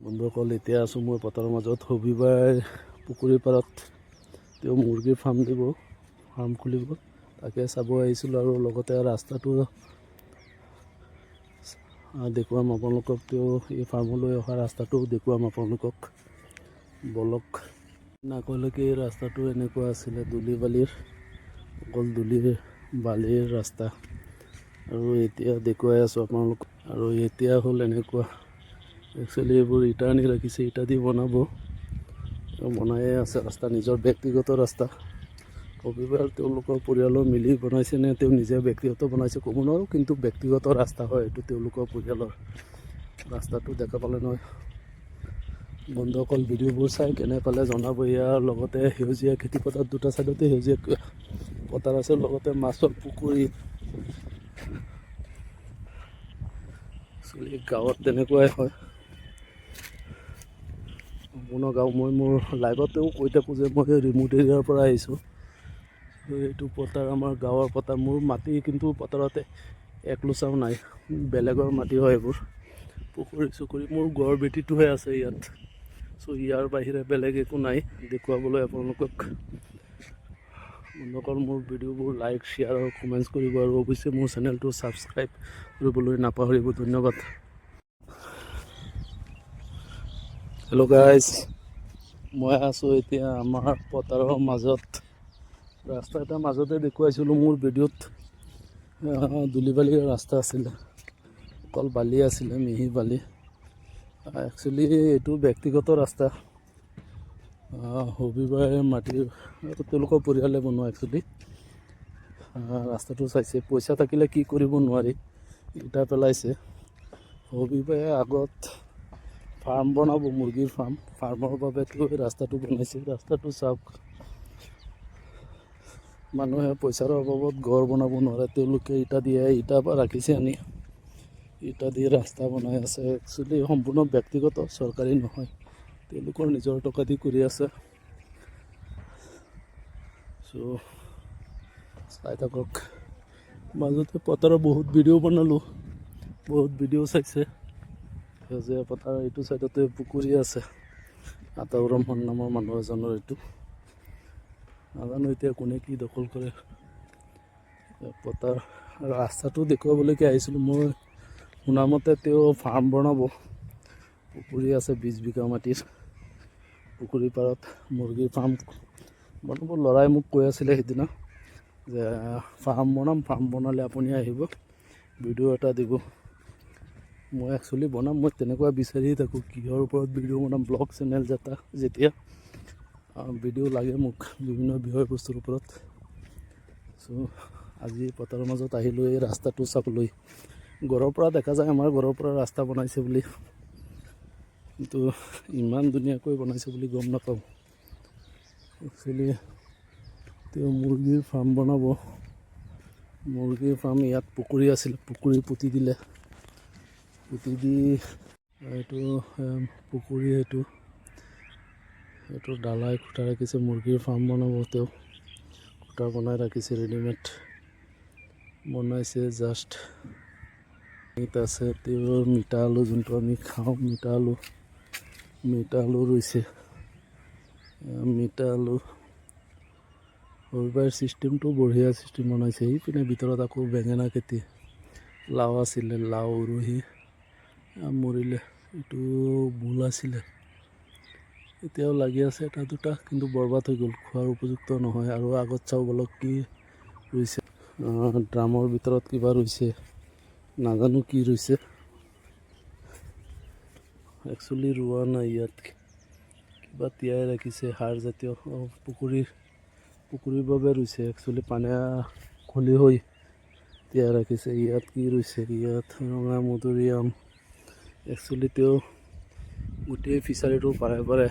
বন্ধুসকল, এতিয়া আছোঁ মই পথাৰৰ মাজত। ৰবিবাৰ পুখুৰীৰ পাৰত তেওঁ মুৰ্গীৰ ফাৰ্ম খুলিব, তাকে চাব আহিছিলোঁ। আৰু লগতে ৰাস্তাটো দেখুৱাম আপোনালোকক। তেওঁ এই ফাৰ্মলৈ অহা ৰাস্তাটো দেখুৱাম আপোনালোকক। বলক। আগলৈকে এই ৰাস্তাটো এনেকুৱা আছিলে, ধূলি বালিৰ, অকল ধূলিৰ বালিৰ ৰাস্তা। আৰু এতিয়া দেখুৱাই আছোঁ আপোনালোকক। আৰু এতিয়া হ'ল এনেকুৱা, একচুৱেলি এইবোৰ ইটা আনি ৰাখিছে, ইটা দি বনায়ে আছে ৰাস্তা, নিজৰ ব্যক্তিগত ৰাস্তা। ৰবিবাৰ তেওঁলোকৰ পৰিয়ালৰ মিলি বনাইছে নে তেওঁ নিজে ব্যক্তিগত বনাইছে ক'ব নোৱাৰোঁ, কিন্তু ব্যক্তিগত ৰাস্তা হয় এইটো, তেওঁলোকৰ পৰিয়ালৰ। ৰাস্তাটো দেখা পালে নহয় বন্ধুসকল। ভিডিঅ'বোৰ চাই কেনে পালে জনাব। ইয়াৰ লগতে সেউজীয়া খেতি পথাৰ, দুটা ছাইডতে সেউজীয়া পথাৰ আছে, লগতে মাছৰ পুখুৰী। গাঁৱত তেনেকুৱাই হয়, সম্পূৰ্ণ গাঁও। মই মোৰ লাইভতেও কৈ থাকোঁ যে মই ৰিমোট এৰিয়াৰ পৰা আহিছোঁ। এইটো পথাৰ আমাৰ গাঁৱৰ পথাৰ। মোৰ মাটি কিন্তু পথাৰতে এক লোচাও নাই, বেলেগৰ মাটি হয় এইবোৰ। পুখুৰী চুখুৰী মোৰ গড় বেটিটোহে আছে ইয়াত। চ' ইয়াৰ বাহিৰে বেলেগ একো নাই দেখুৱাবলৈ আপোনালোকক। বন্ধুসকল, মোৰ ভিডিঅ'বোৰ লাইক, শ্বেয়াৰ আৰু কমেণ্টছ কৰিব, আৰু অৱশ্যে মোৰ চেনেলটো ছাবস্ক্ৰাইব কৰিবলৈ নাপাহৰিব। ধন্যবাদ। হেল্ল' গাইজ, মই আছোঁ এতিয়া আমাৰ পথাৰৰ মাজত। ৰাস্তা এটা মাজতে দেখুৱাইছিলোঁ মোৰ ভিডিঅ'ত। ধূলি বালিৰ ৰাস্তা আছিলে, অকল বালি আছিলে, মিহি বালি। একচুৱেলি এইটো ব্যক্তিগত ৰাস্তা। ৰবিবাৰে মাটিৰ তেওঁলোকৰ পৰিয়ালে বনোৱা। একচুৱেলি ৰাস্তাটো চাইছে, পইচা থাকিলে কি কৰিব নোৱাৰি, ইটা পেলাইছে। ৰবিবাৰে আগত ফাৰ্ম বনাব, মুৰ্গীৰ ফাৰ্মৰ বাবে ৰাস্তাটো বনাইছে। ৰাস্তাটো চাওক, মানুহে পইচাৰ অভাৱত ঘৰ বনাব নোৱাৰে, তেওঁলোকে ইটা ৰাখিছে আনি, ইটা দি ৰাস্তা বনাই আছে। একচুৱেলি সম্পূৰ্ণ ব্যক্তিগত, চৰকাৰী নহয়, তেওঁলোকৰ নিজৰ টকা দি কৰি আছে। চ' চাই থাকক। মাজতে পথাৰৰ বহুত ভিডিঅ' বনালোঁ, বহুত ভিডিঅ' চাইছে। সেউজীয়া পথাৰ, এইটো চাইডতে পুখুৰী আছে, আতাউৰ ৰহমান নামৰ মানুহ এজনৰ। এইটো নাজানো এতিয়া কোনে কি দখল কৰে। পথাৰ ৰাস্তাটো দেখুৱাবলৈকে আহিছিলোঁ। মই শুনামতে তেওঁ ফাৰ্ম বনাব, পুখুৰী আছে 20 বিঘা মাটিৰ। পুখুৰীৰ পাৰত মুৰ্গীৰ ফাৰ্ম বনাব। ল'ৰাই মোক কৈ আছিলে সিদিনা যে ফাৰ্ম বনালে আপুনি আহিব, ভিডিঅ' এটা দিব। মই একচুৱেলি বনাম, মই তেনেকুৱা বিচাৰিয়ে থাকোঁ, কিহৰ ওপৰত ভিডিঅ' বনাম। ব্লগ চেনেল যেতিয়া ভিডিঅ' লাগে মোক বিভিন্ন বিষয়বস্তুৰ ওপৰত। চ' আজি পথাৰৰ মাজত আহিলোঁ এই ৰাস্তাটো চাবলৈ। ঘৰৰ পৰা দেখা যায়, আমাৰ ঘৰৰ পৰা ৰাস্তা বনাইছে বুলি, কিন্তু ইমান ধুনীয়াকৈ বনাইছে বুলি গম নাপাওঁ। একচুৱেলি তেওঁ মুৰ্গীৰ ফাৰ্ম বনাব, মুৰ্গীৰ ফাৰ্ম। ইয়াত পুখুৰী আছিল, পুখুৰী পুতি দিলে, পুতি দি এইটো পুখুৰী, এইটো ডালাই খুটা ৰাখিছে। মুৰ্গীৰ ফাৰ্ম বনাব তেওঁ, খুটা বনাই ৰাখিছে, ৰেডিমেড বনাইছে। জাষ্ট আছে তেওঁৰ মিঠা আলু, যোনটো আমি খাওঁ, মিঠা আলু ৰুইছে, মিঠা আলু। ৰবিবাৰ ছিষ্টেমটো বঢ়িয়া ছিষ্টেম বনাইছে। সেইপিনে ভিতৰত আকৌ বেঙেনা খেতি, লাও আছিলে, লাও উৰহি মৰিলে। এইটো ভোল আছিলে, এতিয়াও লাগি আছে এটা দুটা, কিন্তু বৰবাদ হৈ গ'ল, খোৱাৰ উপযুক্ত নহয়। আৰু আগত চাওঁ বলক কি ৰুইছে, ড্ৰামৰ ভিতৰত কিবা ৰুইছে, নাজানো কি ৰুইছে। একচুৱেলি ৰোৱা নাই, ইয়াত কিবা তিয়াই ৰাখিছে, সাৰ জাতীয়। পুখুৰীৰ বাবে ৰুইছে। একচুৱেলি পানীয়া খলি হৈ তিয়াই ৰাখিছে। ইয়াত কি ৰুইছে, ইয়াত ৰঙা মধুৰিআম। একচুৱেলি তেওঁ গোটেই ফিচাৰীটোৰ পাৰে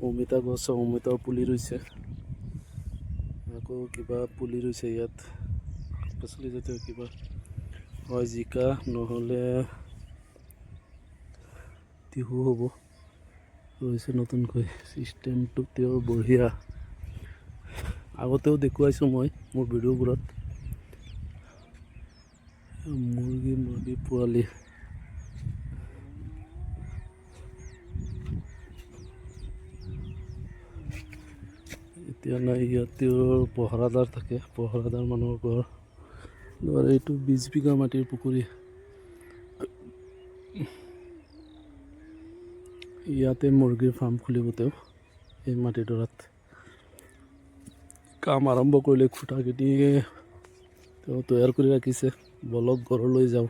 অমিতা গছ, অমিতাৰ পুলি ৰুইছে। আকৌ কিবা পুলি ৰুইছে ইয়াত, পাচলি জাতীয় কিবা হয়, জিকা নহ'লে তিহু হ'ব, ৰুইছে নতুনকৈ। ছিষ্টেমটো তেওঁৰ বঢ়িয়া। আগতেও দেখুৱাইছোঁ মই মোৰ ভিডিঅ'বোৰত। মুৰ্গী পোৱালি এতিয়া নাই, ইয়াতেও পহৰাদাৰ থাকে, পহৰাদাৰ মানুহৰ ঘৰ। আৰু এইটো 20 বিঘা মাটিৰ পুখুৰী। ইয়াতে মুৰ্গীৰ ফাৰ্ম খুলিব তেওঁ এই মাটিডৰাত। কাম আৰম্ভ কৰিলে, খুঁটা কেইটি তেওঁ তৈয়াৰ কৰি ৰাখিছে। বলক ঘৰলৈ যাওঁ।